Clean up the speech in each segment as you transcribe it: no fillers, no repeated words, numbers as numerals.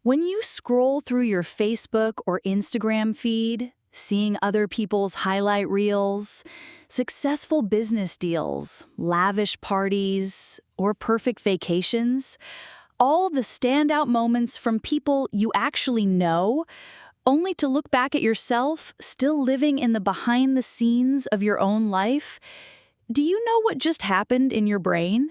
When you scroll through your Facebook or Instagram feed, seeing other people's highlight reels, successful business deals, lavish parties, or perfect vacations, all the standout moments from people you actually know, only to look back at yourself still living in the behind the scenes of your own life, do you know what just happened in your brain?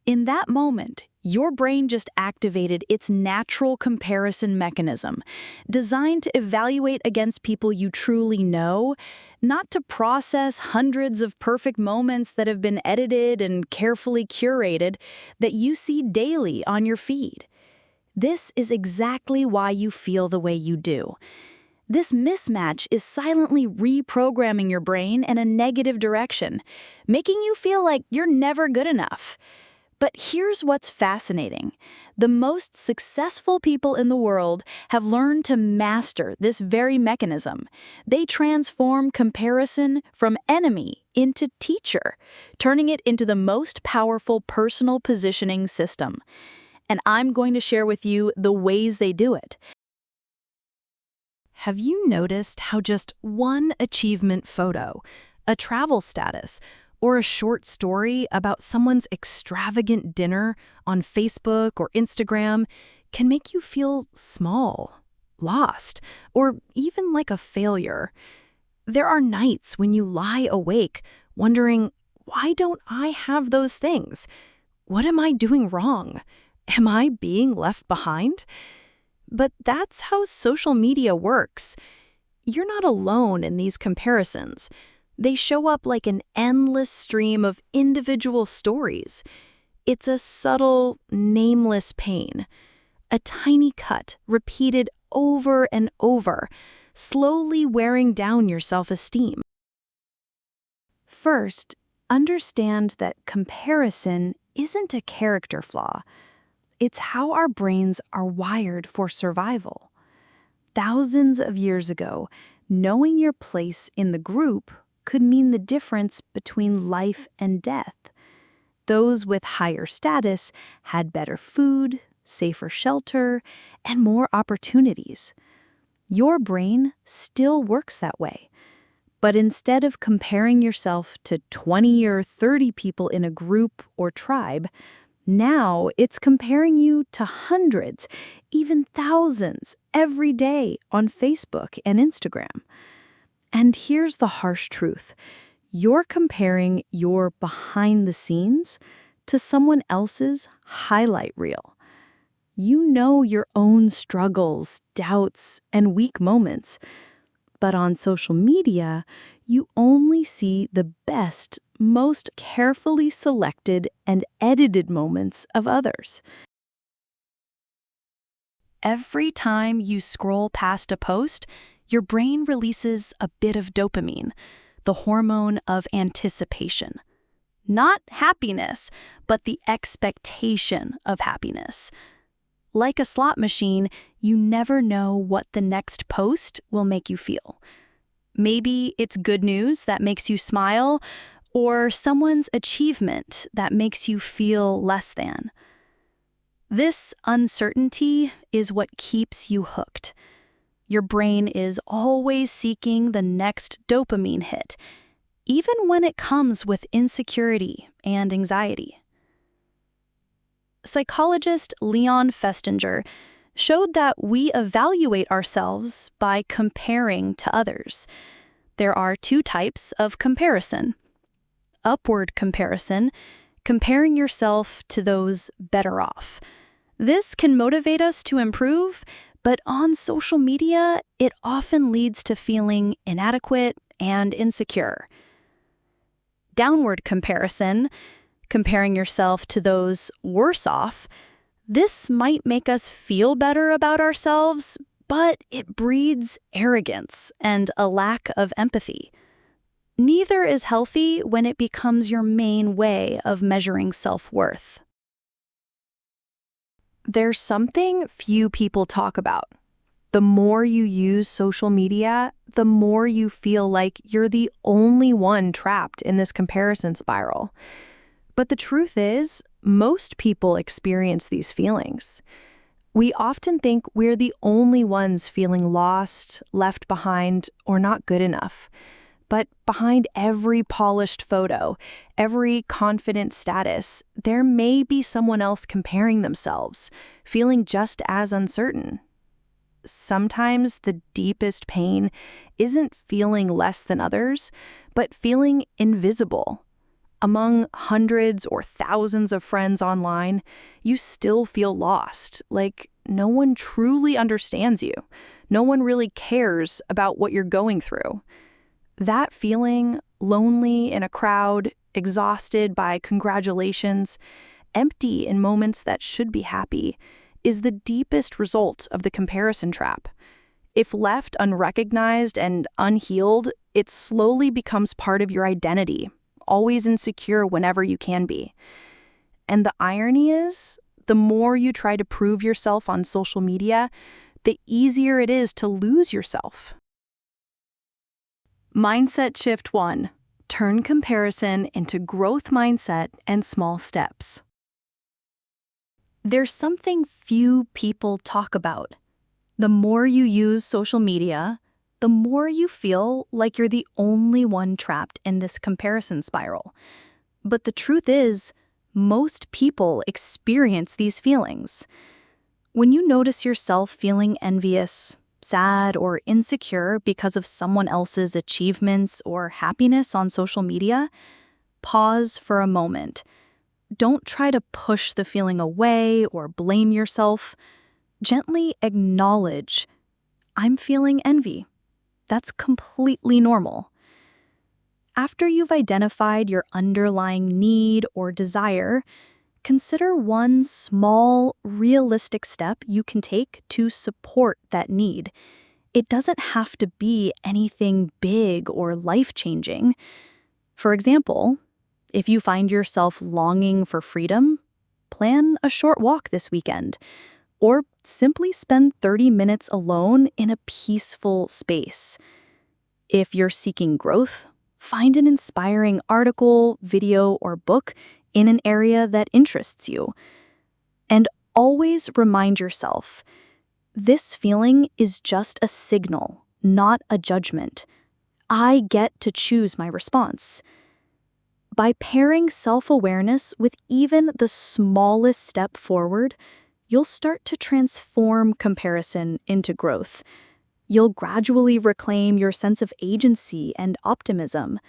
In that moment, your brain just activated its natural comparison mechanism, designed to evaluate against people you truly know, not to process hundreds of perfect moments that have been edited and carefully curated that you see daily on your feed. This is exactly why you feel the way you do. This mismatch is silently reprogramming your brain in a negative direction, making you feel like you're never good enough. But here's what's fascinating. The most successful people in the world have learned to master this very mechanism. They transform comparison from enemy into teacher, turning it into the most powerful personal positioning system. And I'm going to share with you the ways they do it. Have you noticed how just one achievement photo, a travel status, or a short story about someone's extravagant dinner on Facebook or Instagram can make you feel small, lost, or even like a failure? There are nights when you lie awake wondering, why don't I have those things? What am I doing wrong? Am I being left behind? But that's how social media works. You're not alone in these comparisons. They show up like an endless stream of individual stories. It's a subtle, nameless pain. A tiny cut repeated over and over, slowly wearing down your self-esteem. First, understand that comparison isn't a character flaw. It's how our brains are wired for survival. Thousands of years ago, knowing your place in the group could mean the difference between life and death. Those with higher status had better food, safer shelter, and more opportunities. Your brain still works that way. But instead of comparing yourself to 20 or 30 people in a group or tribe, now it's comparing you to hundreds, even thousands, every day on Facebook and Instagram. And here's the harsh truth. You're comparing your behind the scenes to someone else's highlight reel. You know your own struggles, doubts, and weak moments. But on social media, you only see the best, most carefully selected and edited moments of others. Every time you scroll past a post, your brain releases a bit of dopamine, the hormone of anticipation. Not happiness, but the expectation of happiness. Like a slot machine, you never know what the next post will make you feel. Maybe it's good news that makes you smile, or someone's achievement that makes you feel less than. This uncertainty is what keeps you hooked. Your brain is always seeking the next dopamine hit, even when it comes with insecurity and anxiety. Psychologist Leon Festinger showed that we evaluate ourselves by comparing to others. There are two types of comparison. Upward comparison, comparing yourself to those better off. This can motivate us to improve, but on social media, it often leads to feeling inadequate and insecure. Downward comparison, comparing yourself to those worse off, this might make us feel better about ourselves, but it breeds arrogance and a lack of empathy. Neither is healthy when it becomes your main way of measuring self-worth. There's something few people talk about. The more you use social media, the more you feel like you're the only one trapped in this comparison spiral. But the truth is, most people experience these feelings. We often think we're the only ones feeling lost, left behind, or not good enough. But behind every polished photo, every confident status, there may be someone else comparing themselves, feeling just as uncertain. Sometimes the deepest pain isn't feeling less than others, but feeling invisible. Among hundreds or thousands of friends online, you still feel lost, like no one truly understands you. No one really cares about what you're going through. That feeling, lonely in a crowd, exhausted by congratulations, empty in moments that should be happy, is the deepest result of the comparison trap. If left unrecognized and unhealed, it slowly becomes part of your identity, always insecure whenever you can be. And the irony is, the more you try to prove yourself on social media, the easier it is to lose yourself. Mindset Shift 1. Turn comparison into growth mindset and small steps. There's something few people talk about. The more you use social media, the more you feel like you're the only one trapped in this comparison spiral. But the truth is, most people experience these feelings. When you notice yourself feeling envious, sad, or insecure because of someone else's achievements or happiness on social media, pause for a moment. Don't try to push the feeling away or blame yourself. Gently acknowledge, I'm feeling envy. That's completely normal. After you've identified your underlying need or desire, consider one small, realistic step you can take to support that need. It doesn't have to be anything big or life-changing. For example, if you find yourself longing for freedom, plan a short walk this weekend, or simply spend 30 minutes alone in a peaceful space. If you're seeking growth, find an inspiring article, video, or book in an area that interests you. And always remind yourself, this feeling is just a signal, not a judgment. I get to choose my response. By pairing self-awareness with even the smallest step forward, you'll start to transform comparison into growth. You'll gradually reclaim your sense of agency and optimism.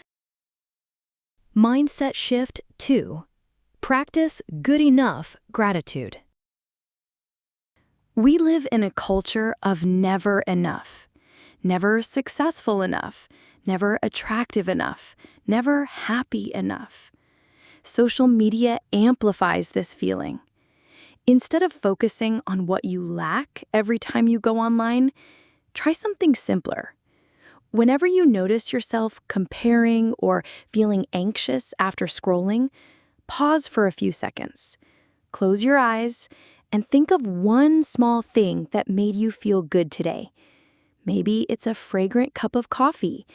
Mindset Shift 2. Practice good enough gratitude. We live in a culture of never enough. Never successful enough, never attractive enough, never happy enough. Social media amplifies this feeling. Instead of focusing on what you lack every time you go online, try something simpler. Whenever you notice yourself comparing or feeling anxious after scrolling, pause for a few seconds. Close your eyes and think of one small thing that made you feel good today. Maybe it's a fragrant cup of coffee.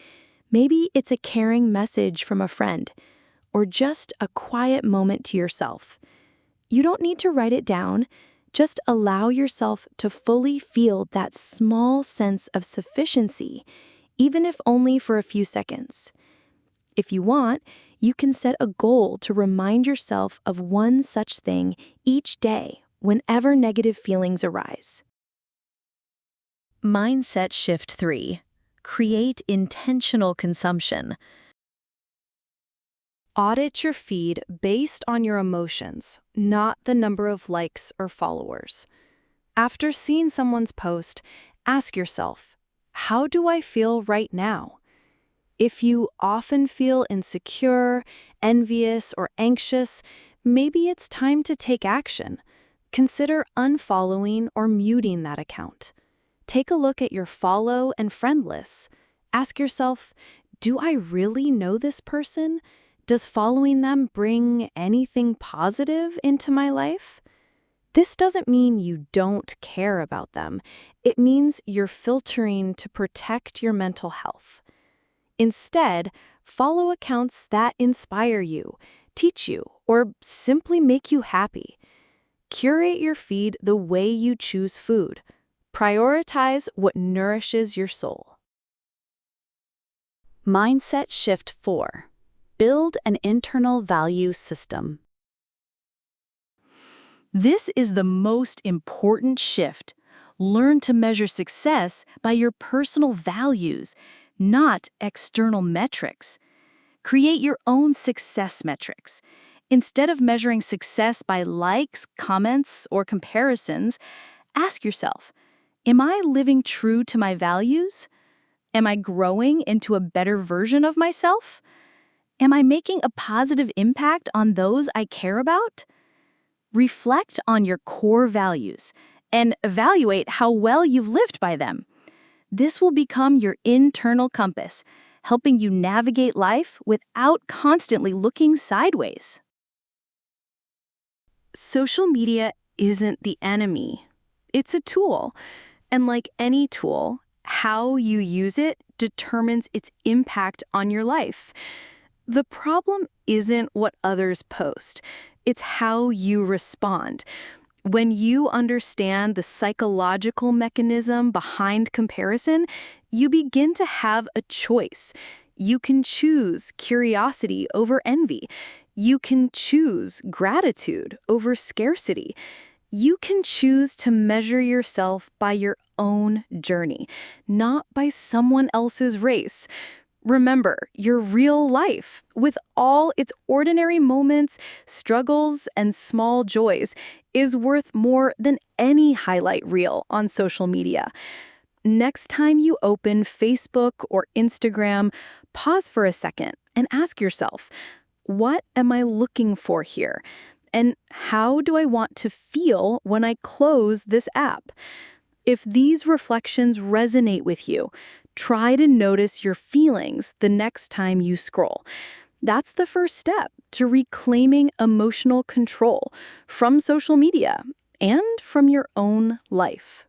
Maybe it's a caring message from a friend, or just a quiet moment to yourself. You don't need to write it down. Just allow yourself to fully feel that small sense of sufficiency, even if only for a few seconds. If you want, you can set a goal to remind yourself of one such thing each day whenever negative feelings arise. Mindset Shift 3. Create intentional consumption. Audit your feed based on your emotions, not the number of likes or followers. After seeing someone's post, ask yourself, how do I feel right now? If you often feel insecure, envious, or anxious, maybe it's time to take action. Consider unfollowing or muting that account. Take a look at your follow and friend lists. Ask yourself, do I really know this person? Does following them bring anything positive into my life? This doesn't mean you don't care about them. It means you're filtering to protect your mental health. Instead, follow accounts that inspire you, teach you, or simply make you happy. Curate your feed the way you choose food. Prioritize what nourishes your soul. Mindset Shift 4. Build an internal value system. This is the most important shift. Learn to measure success by your personal values, not external metrics. Create your own success metrics. Instead of measuring success by likes, comments, or comparisons, ask yourself, am I living true to my values? Am I growing into a better version of myself? Am I making a positive impact on those I care about? Reflect on your core values and evaluate how well you've lived by them. This will become your internal compass, helping you navigate life without constantly looking sideways. Social media isn't the enemy. It's a tool. And like any tool, how you use it determines its impact on your life. The problem isn't what others post. It's how you respond. When you understand the psychological mechanism behind comparison, you begin to have a choice. You can choose curiosity over envy. You can choose gratitude over scarcity. You can choose to measure yourself by your own journey, not by someone else's race. Remember, your real life, with all its ordinary moments, struggles, and small joys, is worth more than any highlight reel on social media. Next time you open Facebook or Instagram, pause for a second and ask yourself, what am I looking for here? And how do I want to feel when I close this app? If these reflections resonate with you, try to notice your feelings the next time you scroll. That's the first step to reclaiming emotional control from social media and from your own life.